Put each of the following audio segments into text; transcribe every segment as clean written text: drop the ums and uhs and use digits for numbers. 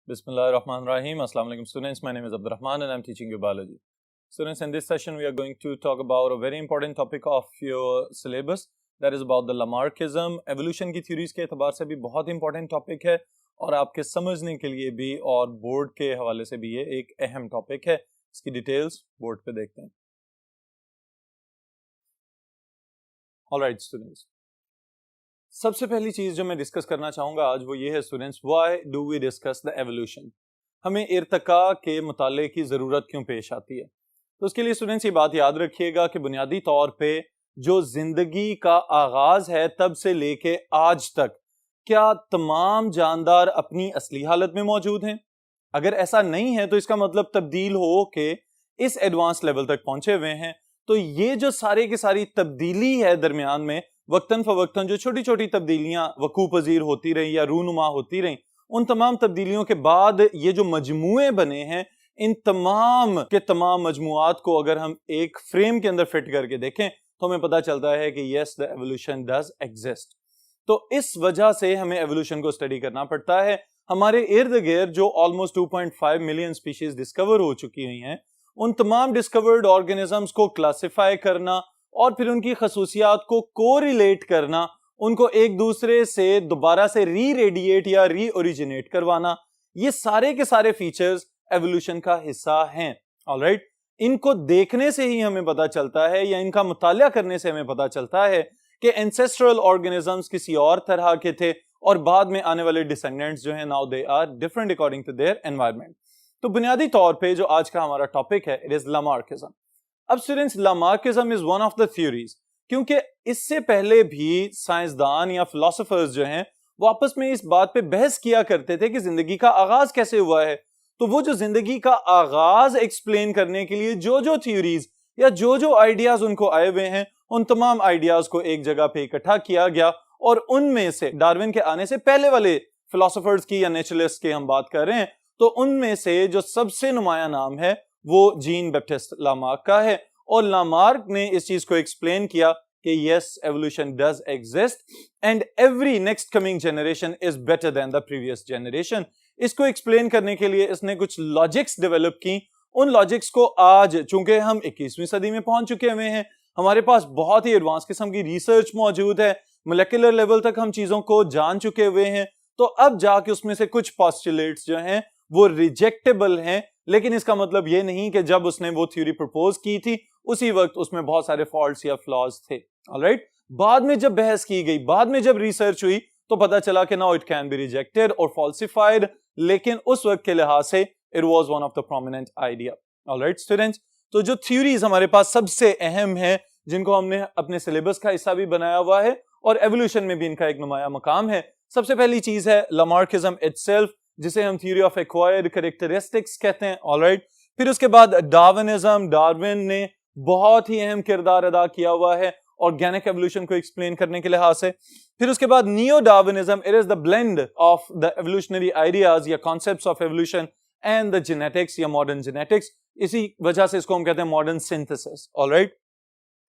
Bismillahirrahmanirrahim. Assalamu alaikum students. My name is Abdurrahman and I'm teaching you biology. Students, in this session we are going to talk about a very important topic of your syllabus, that is about the Lamarckism. Evolution की theories के एतबार से भी बहुत important topic है और आपके समझने के लिए भी और बोर्ड के हवाले से भी ये एक अहम topic है. इसकी डिटेल्स बोर्ड पे देखते हैं. Alright students. सबसे पहली चीज जो मैं डिस्कस करना चाहूंगा आज वो ये है students, why do we discuss the evolution. हमें इर्तिका के मुताले की जरूरत क्यों पेश आती है. तो उसके लिए स्टूडेंट्स ये बात याद रखिएगा कि बुनियादी तौर पे जो जिंदगी का आगाज है तब से लेके आज तक क्या तमाम जानदार अपनी असली हालत में मौजूद हैं. अगर ऐसा नहीं है तो इसका मतलब तब्दील हो के इस एडवांस लेवल तक पहुंचे हुए हैं. तो ये जो सारे की सारी तब्दीली है दरमियान में वक्तन फवक्तन जो छोटी छोटी तब्दीलियां वकू पजीर होती रही या रूनुमा होती रही, उन तमाम तब्दीलियों के बाद ये जो मजमुए बने हैं, इन तमाम के तमाम मजमुआत को अगर हम एक फ्रेम के अंदर फिट करके देखें तो हमें पता चलता है कि yes the evolution does exist. तो इस वजह से हमें एवोल्यूशन को स्टडी करना पड़ता है. हमारे इर्द गिर्द जो ऑलमोस्ट 2.5 मिलियन स्पीशीज डिस्कवर हो चुकी हुई हैं, उन तमाम डिस्कवर्ड ऑर्गेनिजम्स को क्लासिफाई करना और फिर उनकी खसूसियात को कोरिलेट करना, उनको एक दूसरे से दोबारा से री रेडिएट या री ओरिजिनेट करवाना, ये सारे के सारे फीचर्स एवोल्यूशन का हिस्सा हैं. ऑलराइट, इनको देखने से ही हमें पता चलता है या इनका मुतालिया करने से हमें पता चलता है कि एंसेस्ट्रल ऑर्गेनिजम्स किसी और तरह के थे और बाद में आने वाले डिसेंडेंट्स जो हैं now they are different according to their environment. तो बुनियादी तौर पे जो आज का हमारा टॉपिक है, इट इज लामार्किज्म. अब students, Lamarckism is one of the theories, क्योंकि इससे पहले भी साइंसदान या फिलोसोफर्स जो हैं वो आपस में इस बात पे बहस किया करते थे कि जिंदगी का आगाज कैसे हुआ है. तो वो जो जिंदगी का आगाज एक्सप्लेन करने के लिए जो जो थ्योरीज या जो जो आइडियाज उनको आए हुए हैं, उन तमाम आइडियाज को एक जगह पे इकट्ठा किया गया और उनमें से डार्विन के आने से पहले वाले फिलोसोफर्स की या नेचुरलिस्ट की हम बात कर रहे हैं, तो उनमें से जो सबसे नुमाया नाम है वो जीन बैप्टिस्ट लामार्क का है. और लामार्क ने इस चीज को एक्सप्लेन किया कि yes evolution does exist and every next coming generation is better than the previous generation. इसको एक्सप्लेन करने के लिए इसने कुछ लॉजिक्स डेवलप की. उन लॉजिक्स को आज चूंकि हम 21वीं सदी में पहुंच चुके हुए हैं, हमारे पास बहुत ही एडवांस किस्म की रिसर्च मौजूद है, मोलेकुलर लेवल तक हम चीजों को जान चुके हुए हैं, तो अब जाके उसमें से कुछ पॉस्टुलेट्स जो हैं वो रिजेक्टेबल हैं. लेकिन इसका मतलब ये नहीं कि जब उसने वो थ्योरी प्रपोज की थी उसी वक्त उसमें बहुत सारे फॉल्ट्स या फ्लॉज थे. ऑलराइट, बाद में जब बहस की गई, बाद में जब रिसर्च हुई तो पता चला कि now it can be rejected और फॉल्सिफाइड, लेकिन उस वक्त के लिहाज से it was one of the prominent idea. Alright students, तो जो थ्योरीज हमारे पास सबसे अहम है, जिनको हमने अपने सिलेबस का हिस्सा भी बनाया हुआ है और एवोल्यूशन में भी इनका एक नुमाया मकाम है, सबसे पहली चीज है लामार्किज्म इटसेल्फ, जिसे हम थ्योरी ऑफ एक्वायर्ड कैरेक्टरिस्टिक्स कहते हैं. ऑलराइट, फिर उसके बाद डार्विनिज्म, डार्विन ने बहुत ही अहम किरदार अदा किया हुआ है ऑर्गेनिक एवोल्यूशन को एक्सप्लेन करने के लिहाज से. फिर उसके बाद neo Darwinism, it is the blend of the evolutionary ideas या concepts of evolution and the genetics या मॉडर्न जेनेटिक्स. इसी वजह से इसको हम कहते हैं मॉडर्न सिंथेसिस. ऑलराइट,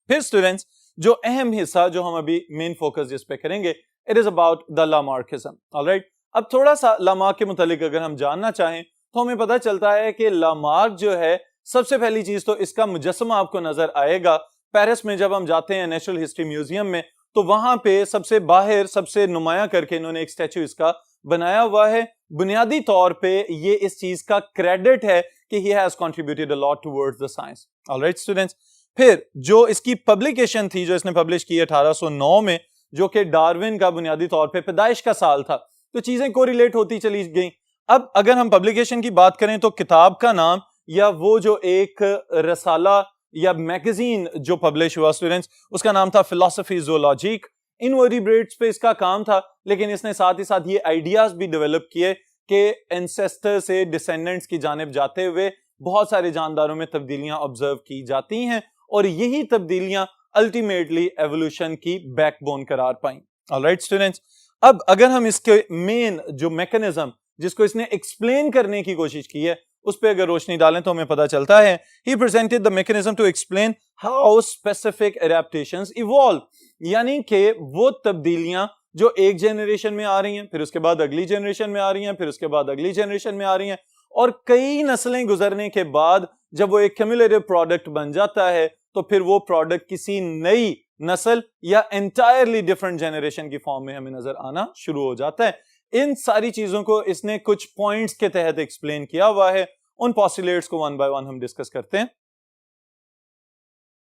फिर स्टूडेंट्स जो अहम हिस्सा जो हम अभी मेन फोकस जिस पे करेंगे, it is about the Lamarckism. Alright, अब थोड़ा सा लामार्क के मुतालिक अगर हम जानना चाहें तो हमें पता चलता है कि लामार्क जो है, सबसे पहली चीज तो इसका मुजस्समा आपको नजर आएगा पेरिस में. जब हम जाते हैं नेचुरल हिस्ट्री म्यूजियम में तो वहां पे सबसे बाहर सबसे नुमाया करके इन्होंने एक स्टैचू इसका बनाया हुआ है. बुनियादी तौर पे ये इस चीज का क्रेडिट है कि he has contributed a lot towards the science. Alright students, फिर जो इसकी पब्लिकेशन थी जो इसने पब्लिश की 1809 में, जो कि डार्विन का बुनियादी तौर पे पैदाइश का साल था, तो चीजें कोरिलेट होती चली गई. अब अगर हम पब्लिकेशन की बात करें तो किताब का नाम या वो जो एक रसाला या मैगजीन जो पब्लिश हुआ स्टूडेंट्स, उसका नाम था फिलॉसफी ज़ूलॉजिक. इनवर्टिब्रेट्स पे इसका काम था, लेकिन इसने साथ ही साथ ये आइडियाज भी डेवलप किए कि एंसेस्टर से डिसेंडेंट्स की जानिब जाते हुए बहुत सारे जानदारों में तब्दीलियां ऑब्जर्व की जाती हैं और यही तब्दीलियां अल्टीमेटली एवोल्यूशन की बैकबोन करार पाई. ऑलराइट स्टूडेंट्स, अब अगर हम इसके मेन जो मैकेनिज्म जिसको इसने एक्सप्लेन करने की कोशिश की है उस पर अगर रोशनी डालें तो हमें पता चलता है he presented the mechanism to explain how specific adaptations evolve, यानी कि वो तब्दीलियां जो एक जनरेशन में आ रही हैं, फिर उसके बाद अगली जनरेशन में आ रही हैं, फिर उसके बाद अगली जनरेशन में आ रही हैं, और कई नस्लें गुजरने के बाद जब वो एक क्यूमुलेटिव प्रोडक्ट बन जाता है तो फिर वो प्रोडक्ट किसी नई नस्ल या एंटायरली डिफरेंट जनरेशन की फॉर्म में हमें नजर आना शुरू हो जाता है। इन सारी चीजों को इसने कुछ पॉइंट्स के तहत एक्सप्लेन किया हुआ है। उन पॉस्टुलेट्स को वन बाय वन हम डिस्कस करते हैं।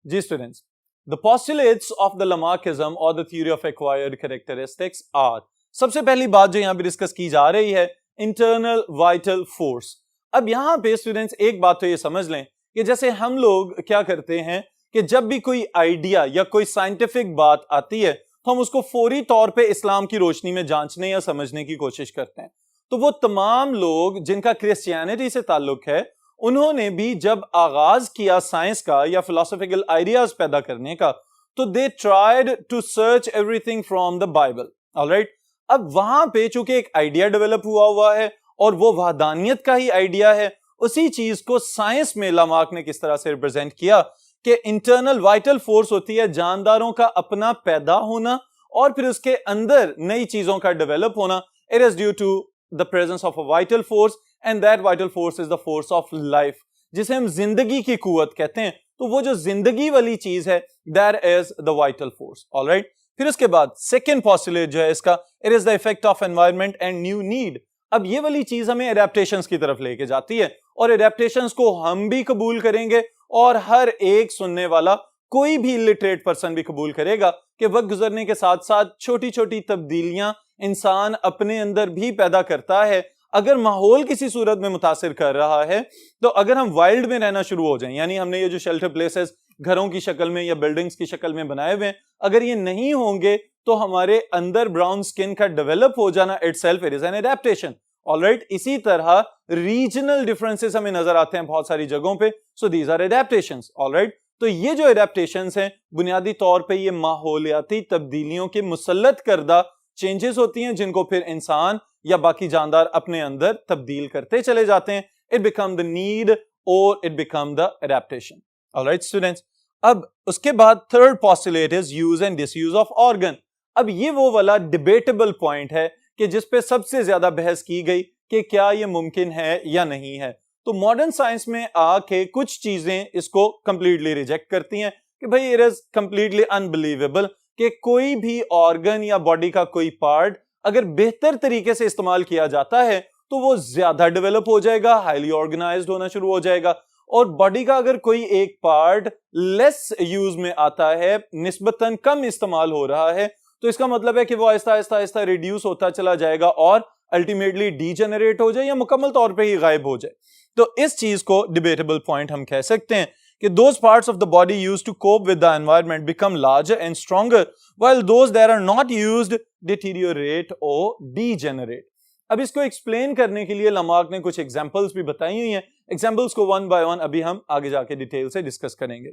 जी students, the postulates of the Lamarckism और the theory of acquired characteristics are, सबसे पहली बात जो यहां पे डिस्कस की जा रही है, इंटरनल वाइटल फोर्स। अब यहां पे स्टूडेंट्स एक बात तो ये समझ लें कि जैसे हम लोग क्या करते हैं कि जब भी कोई आइडिया या कोई साइंटिफिक बात आती है तो हम उसको फौरी तौर पे इस्लाम की रोशनी में जांचने या समझने की कोशिश करते हैं। तो वो तमाम लोग जिनका क्रिश्चियनिटी से ताल्लुक है, उन्होंने भी जब आगाज किया साइंस का या फिलोसॉफिकल आइडियाज पैदा करने का, तो they tried to search everything from the Bible. Alright, अब वहां पे चूंकि एक आइडिया डेवलप हुआ है और वो वहदानियत का ही आइडिया है, उसी चीज को साइंस में लामार्क ने किस तरह से रिप्रेजेंट किया कि इंटरनल वाइटल फोर्स होती है जानदारों का अपना पैदा होना और फिर उसके अंदर नई चीजों का डेवलप होना। It is due to the presence of a vital force and that vital force is the force of life, जिसे हम जिंदगी की कुव्वत कहते हैं। तो वो जो जिंदगी वाली चीज है, that is the vital force. Alright, फिर उसके बाद सेकेंड पॉस्टुलेट जो है इसका, it is the effect of environment and new need. अब ये वाली चीज हमें एडेप्टेशंस की तरफ लेके जाती है और एडेप्टेशंस को हम भी कबूल करेंगे और हर एक सुनने वाला, कोई भी इलिटरेट पर्सन भी कबूल करेगा कि वक्त गुजरने के साथ साथ छोटी छोटी तब्दीलियां इंसान अपने अंदर भी पैदा करता है। अगर माहौल किसी सूरत में मुतासिर कर रहा है, तो अगर हम वाइल्ड में रहना शुरू हो जाएं, यानी हमने ये जो शेल्टर प्लेसेस घरों की शक्ल में या बिल्डिंग्स की शक्ल में बनाए हुए हैं, अगर ये नहीं होंगे तो हमारे अंदर ब्राउन स्किन का डेवलप हो जाना itself it is an adaptation. Alright, इसी तरह रीजनल डिफरेंसेस हमें नजर आते हैं बहुत सारी जगहों पे, so these are adaptations. Alright, तो ये जो एडेप्टेशंस हैं बुनियादी तौर पे ये माहौलियाती तब्दीलियों के मुसल्लत करदा चेंजेस होती हैं, जिनको फिर इंसान या बाकी जानदार अपने अंदर तब्दील करते चले जाते हैं। इट बिकम द नीड और it become the adaptation. Alright students, अब उसके बाद third postulate is use and disuse of organ. अब ये वो वाला डिबेटेबल पॉइंट है कि जिस पे सबसे ज्यादा बहस की गई कि क्या ये मुमकिन है या नहीं है। तो मॉडर्न साइंस में आके कुछ चीजें इसको कंप्लीटली रिजेक्ट करती हैं कि भाई इट इज कंप्लीटली अनबिलीवेबल कि कोई भी ऑर्गन या बॉडी का कोई पार्ट अगर बेहतर तरीके से इस्तेमाल किया जाता है तो वो ज्यादा डेवलप हो जाएगा, हाईली ऑर्गेनाइज्ड होना शुरू हो जाएगा। और बॉडी का अगर कोई एक पार्ट लेस यूज में आता है, निस्बतन कम इस्तेमाल हो रहा है, तो इसका मतलब है कि वो आहिस्ता आहिस्ता आहिस्ता रिड्यूस होता चला जाएगा और अल्टीमेटली डीजेनरेट हो जाए या मुकम्मल तौर पे ही गायब हो जाए। तो इस चीज को डिबेटेबल पॉइंट हम कह सकते हैं कि those parts of the body used to cope with the environment become larger and stronger, while those that are not used deteriorate or degenerate. अब इसको एक्सप्लेन करने के लिए लामार्क ने कुछ एग्जांपल्स भी बताई हुई हैं। एग्जांपल्स को वन बाय वन अभी हम आगे जाके डिटेल से डिस्कस करेंगे।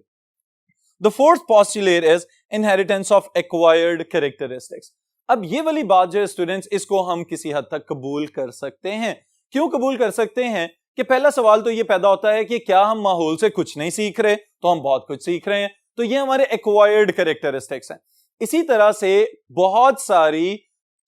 The fourth postulate is inheritance of acquired characteristics. अब ये वाली बात जो है स्टूडेंट्स, इसको हम किसी हद तक कबूल कर सकते हैं। क्यों कबूल कर सकते हैं कि पहला सवाल तो ये पैदा होता है कि क्या हम माहौल से कुछ नहीं सीख रहे? तो हम बहुत कुछ सीख रहे हैं। तो ये हमारे एक्वायर्ड कैरेक्टरिस्टिक्स हैं। इसी तरह से बहुत सारी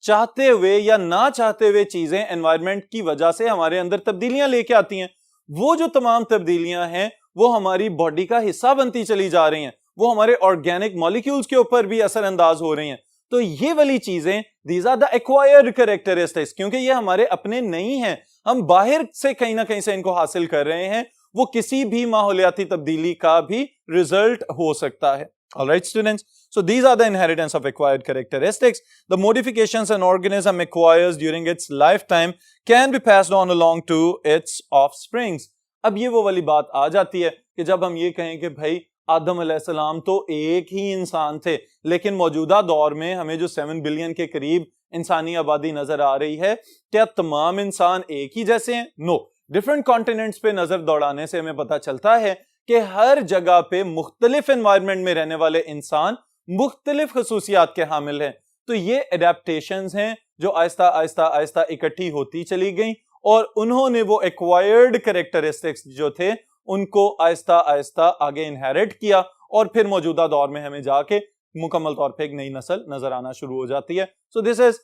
चाहते हुए या ना चाहते हुए चीजें एनवायरनमेंट की वजह से हमारे अंदर तब्दीलियां लेके आती हैं। वो जो तमाम तब्दीलियां हैं वो हमारी बॉडी का हिस्सा बनती चली जा रही हैं, वो हमारे ऑर्गेनिक मॉलिक्यूल्स के ऊपर भी असरअंदाज हो रही हैं। तो ये वाली चीजें these are the acquired characteristics, क्योंकि ये हमारे अपने नहीं हैं, हम बाहर से कहीं ना कहीं से इनको हासिल कर रहे हैं। वो किसी भी माहौलियाती तब्दीली का भी रिजल्ट हो सकता है। Alright students, so these are the inheritance of acquired characteristics. The modifications an organism acquires during its lifetime can be passed on along to its offsprings. अब ये वो वाली बात आ जाती है कि जब हम ये कहें कि भाई आदम अलैहिस्सलाम तो एक ही इंसान थे, लेकिन मौजूदा दौर में हमें जो 7 बिलियन के करीब इंसानी आबादी नजर आ रही है, क्या तमाम इंसान एक ही जैसे हैं? नो, डिफरेंट कॉन्टिनेंट्स पे नजर दौड़ाने से हमें पता चलता है कि हर जगह पे मुख्तलिफ एनवायरनमेंट में रहने वाले इंसान मुख्तलिफ खसूसियात के हामिल हैं। तो ये एडेप्टेशंस हैं जो आहिस्ता आहिस्ता आहिस्ता इकट्ठी होती चली गई और उन्होंने वो एक्वायर्ड कैरेक्टरिस्टिक्स जो थे उनको आहिस्ता आहिस्ता आगे इनहेरिट किया और फिर मौजूदा दौर में हमें जाके मुकम्मल तौर पे एक नई नस्ल नजर आना शुरू हो जाती है। So this is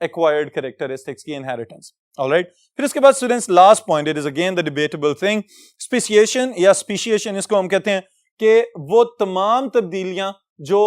acquired characteristics की इनहेरिटेंस। ऑलराइट, फिर इसके बाद students last point, it is again the debatable thing, speciation या स्पीशिएशन इसको हम कहते हैं कि वो तमाम तब्दीलियां जो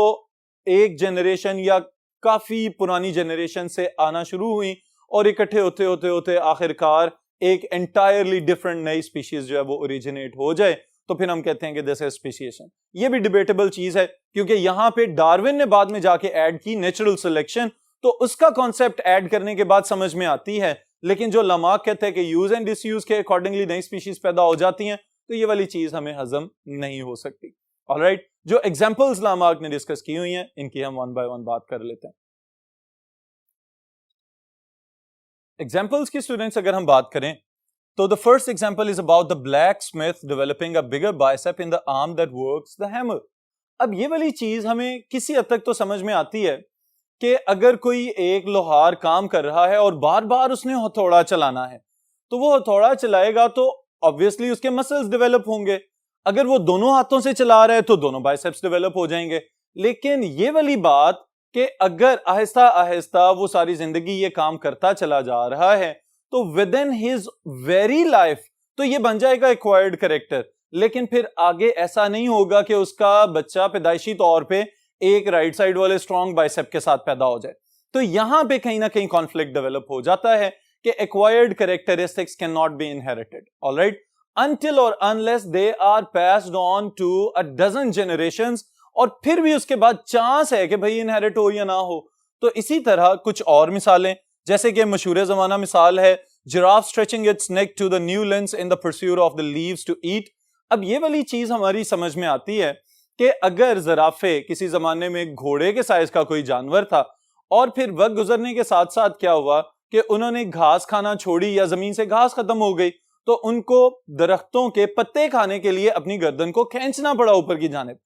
एक जनरेशन या काफी पुरानी जनरेशन से आना शुरू हुई और इकट्ठे होते होते होते आखिरकार एक एंटायरली डिफरेंट नई स्पीशीज जो है वो ओरिजिनेट हो जाए, तो फिर हम कहते हैं कि दिस इज स्पेसिएशन। ये भी डिबेटेबल चीज है क्योंकि यहां पे डार्विन ने बाद में जाके ऐड की नेचुरल सिलेक्शन, तो उसका कॉन्सेप्ट ऐड करने के बाद समझ में आती है, लेकिन जो लामार्क कहते हैं कि यूज एंड डिसयूज के अकॉर्डिंगली नई स्पीशीज पैदा हो जाती हैं, तो ये वाली चीज हमें हजम नहीं हो सकती। ऑलराइट, जो एग्जांपल्स लामार्क ने डिस्कस की हुई हैं इनकी हम वन बाय वन बात कर लेते हैं। एग्जांपल्स की स्टूडेंट्स अगर हम बात करें तो the first example is about the blacksmith developing a bigger bicep in the arm that works the hammer. अब ये वाली चीज हमें किसी हद तक तो समझ में आती है कि अगर कोई एक लोहार काम कर रहा है और बार बार उसने हथौड़ा चलाना है, तो वो हथौड़ा चलाएगा तो ऑब्वियसली उसके मसल्स डेवलप होंगे। अगर वो दोनों हाथों से चला रहा है तो दोनों बाइसेप्स डेवलप हो जाएंगे। लेकिन ये वाली बात कि अगर आहिस्ता आहिस्ता वो सारी जिंदगी ये काम करता चला जा रहा है तो with in his very life तो ये बन जाएगा एक्वायर्ड कैरेक्टर, लेकिन फिर आगे ऐसा नहीं होगा कि उसका बच्चा पैदाइशी तौर पे एक राइट साइड वाले स्ट्रॉन्ग बाइसेप के साथ पैदा हो जाए। तो यहां पे कहीं ना कहीं कॉन्फ्लिक्ट डेवलप हो जाता है कि acquired characteristics can not be inherited, alright, until or unless they are passed on to a dozen generations, और फिर भी उसके बाद चांस है कि भाई इनहेरिट हो या ना हो। तो इसी तरह कुछ और मिसालें, जैसे कि मशहूर जमाना मिसाल है giraffe stretching its neck to the new lens in the pursuit of the leaves to eat. अब ये वाली चीज हमारी समझ में आती है कि अगर जिराफे किसी जमाने में घोड़े के साइज का कोई जानवर था और फिर वक्त गुजरने के साथ साथ क्या हुआ कि उन्होंने घास खाना छोड़ी या जमीन से घास खत्म हो गई, तो उनको दरख्तों के पत्ते खाने के लिए अपनी गर्दन को खींचना पड़ा ऊपर की जानिब।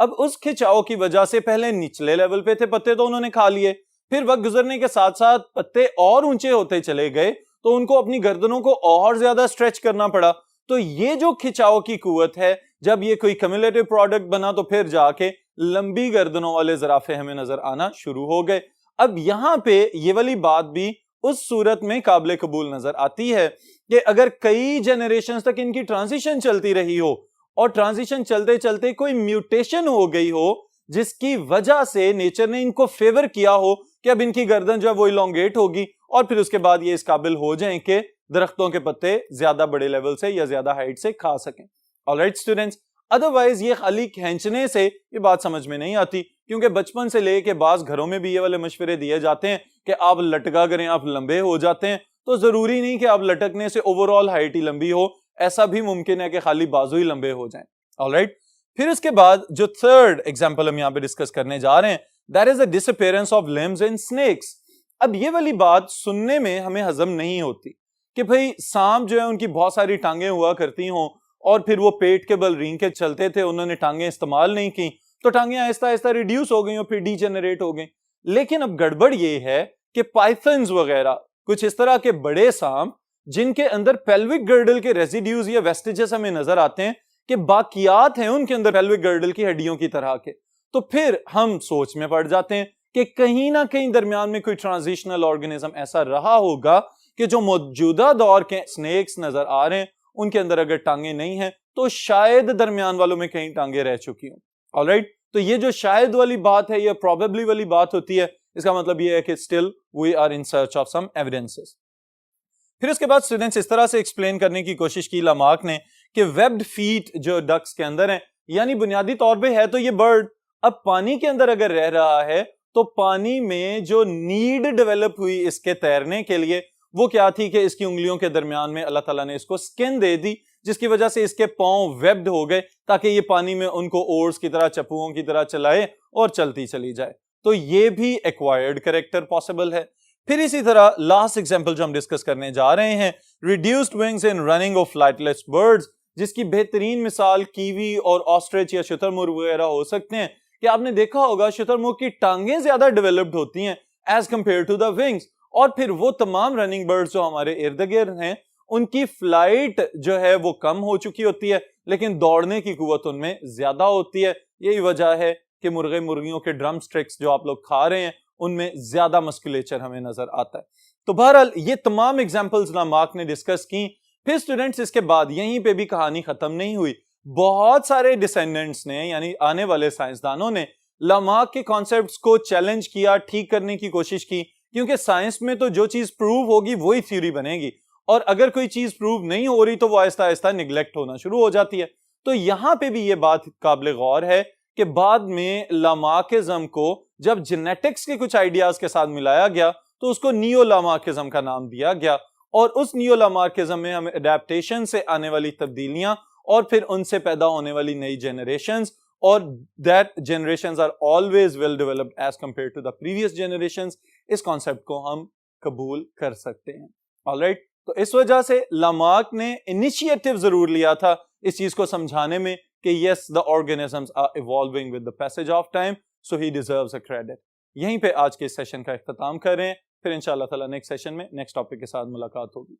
अब उस खिंचाव की वजह से पहले निचले लेवल पे थे पत्ते तो उन्होंने खा लिए, फिर वक्त गुजरने के साथ साथ पत्ते और ऊंचे होते चले गए तो उनको अपनी गर्दनों को और ज्यादा स्ट्रेच करना पड़ा। तो ये जो खिंचाव की कुव्वत है, जब ये कोई कम्युलेटिव प्रोडक्ट बना तो फिर जाके लंबी गर्दनों वाले जिराफे हमें नजर आना शुरू हो गए। अब यहां पे ये वाली बात भी उस सूरत में काबिल कबूल नजर आती है कि अगर कई जनरेशंस तक इनकी ट्रांजिशन चलती रही हो और ट्रांजिशन चलते चलते कोई म्यूटेशन हो गई हो जिसकी वजह से नेचर ने इनको फेवर किया हो कि अब इनकी गर्दन जो है वो इलोंगेट होगी और फिर उसके बाद ये इस काबिल हो जाएं कि दरख्तों के पत्ते ज्यादा बड़े लेवल से या ज्यादा हाइट से खा सकें। ऑलराइट स्टूडेंट्स, अदरवाइज ये खाली खींचने से ये बात समझ में नहीं आती, क्योंकि बचपन से लेके बाज घरों में भी ये वाले मशवरे दिए जाते हैं कि आप लटका करें आप लंबे हो जाते हैं। तो जरूरी नहीं कि आप लटकने से ओवरऑल हाइट ही लंबी हो, ऐसा भी मुमकिन है कि खाली बाजू ही लंबे हो जाएं। ऑलराइट, फिर इसके बाद जो थर्ड एग्जांपल हम यहां पे डिस्कस करने जा रहे हैं, that is the disappearance of limbs in snakes. अब ये वाली बात सुनने में हमें हजम नहीं होती कि भाई सांप जो है उनकी बहुत सारी टांगे हुआ करती हों और फिर वो पेट के बल रींग के चलते थे, उन्होंने टांगे इस्तेमाल नहीं की तो टांगे आहिस्ता आहिस्ता रिड्यूस हो गई और फिर डीजेनरेट हो गई। लेकिन अब गड़बड़ ये है कि पाइथन्स वगैरह कुछ इस तरह के बड़े सांप जिनके अंदर पेल्विक गर्डल के रेजिड्यूज या वेस्टिजेस हमें नजर आते हैं कि बाकियात हैं उनके अंदर पेल्विक गर्डल की हड्डियों की तरह के, तो फिर हम सोच में पड़ जाते हैं कि कहीं ना कहीं दरमियान में कोई ट्रांजिशनल ऑर्गेनिज्म ऐसा रहा होगा कि जो मौजूदा दौर के स्नेक्स नजर आ रहे हैं उनके अंदर अगर टांगे नहीं हैं तो शायद दरमियान वालों में कहीं टांगे रह चुकी हों। ऑलराइट, तो ये जो शायद वाली बात है, ये प्रोबेबली वाली बात होती है, इसका मतलब ये है कि still we are in search of some evidences. फिर उसके बाद स्टूडेंट्स इस तरह से एक्सप्लेन करने की कोशिश की लामार्क ने कि वेब्ड फीट जो डक्स के अंदर है, यानी बुनियादी तौर पे है तो ये बर्ड, अब पानी के अंदर अगर रह रहा है तो पानी में जो नीड डेवलप हुई इसके तैरने के लिए वो क्या थी कि इसकी उंगलियों के दरमियान में अल्लाह ताला ने इसको स्किन दे दी, जिसकी वजह से इसके पांव वेब्ड हो गए ताकि ये पानी में उनको ओर्स की तरह चप्पुओं की तरह चलाए और चलती चली जाए। तो ये भी एक्वायर्ड कैरेक्टर पॉसिबल है। फिर इसी तरह लास्ट एग्जांपल जो हम डिस्कस करने जा रहे हैं, reduced wings in running of flightless birds, जिसकी बेहतरीन मिसाल कीवी और ऑस्ट्रिच या शुतुरमुर्ग वगैरह हो सकते हैं कि आपने देखा होगा शुतुरमुर्ग की टांगें ज्यादा डेवलप्ड होती हैं as compare to the wings, और फिर वो तमाम रनिंग बर्ड्स जो हमारे इर्द गिर्द हैं उनकी फ्लाइट जो है वो कम हो चुकी होती है लेकिन दौड़ने की कुव्वत उनमें ज्यादा होती है। यही वजह है कि मुर्गे मुर्गियों के ड्रम स्टिक्स जो आप लोग खा रहे हैं उनमें ज्यादा मस्कुलेचर हमें नजर आता है। तो बहरहाल ये तमाम एग्जांपल्स लामार्क ने डिस्कस की। फिर स्टूडेंट्स इसके बाद यहीं पे भी कहानी खत्म नहीं हुई, बहुत सारे डिसेंडेंट्स ने यानी आने वाले साइंसदानों ने लामार्क के कॉन्सेप्ट्स को चैलेंज किया, ठीक करने की कोशिश की, क्योंकि साइंस में तो जो चीज प्रूव होगी वही थ्योरी बनेगी, और अगर कोई चीज प्रूव नहीं हो रही तो वो आहिस्ता आहिस्ता निगलेक्ट होना शुरू हो जाती है। तो यहां पे भी ये बात काबिल गौर है कि बाद में लामार्किज्म को जब जेनेटिक्स के कुछ आइडियाज के साथ मिलाया गया तो उसको नियो लामार्किज्म का नाम दिया गया, और उस नियो लामार्किज्म में हमें अडेप्टेशन से आने वाली तब्दीलियां और फिर उनसे पैदा होने वाली नई जनरेशंस, और that generations are always well developed as compare to the previous generations, इस कॉन्सेप्ट को हम कबूल कर सकते हैं। ऑलराइट, तो इस वजह से लामार्क ने इनिशिएटिव जरूर लिया था इस चीज को समझाने में कि yes the organisms are evolving with the passage of time, so he deserves a credit. यहीं पे आज के इस सेशन का इख्तिताम कर रहे हैं, फिर इंशाअल्लाह ताला नेक्स्ट सेशन में नेक्स्ट टॉपिक के साथ मुलाकात होगी।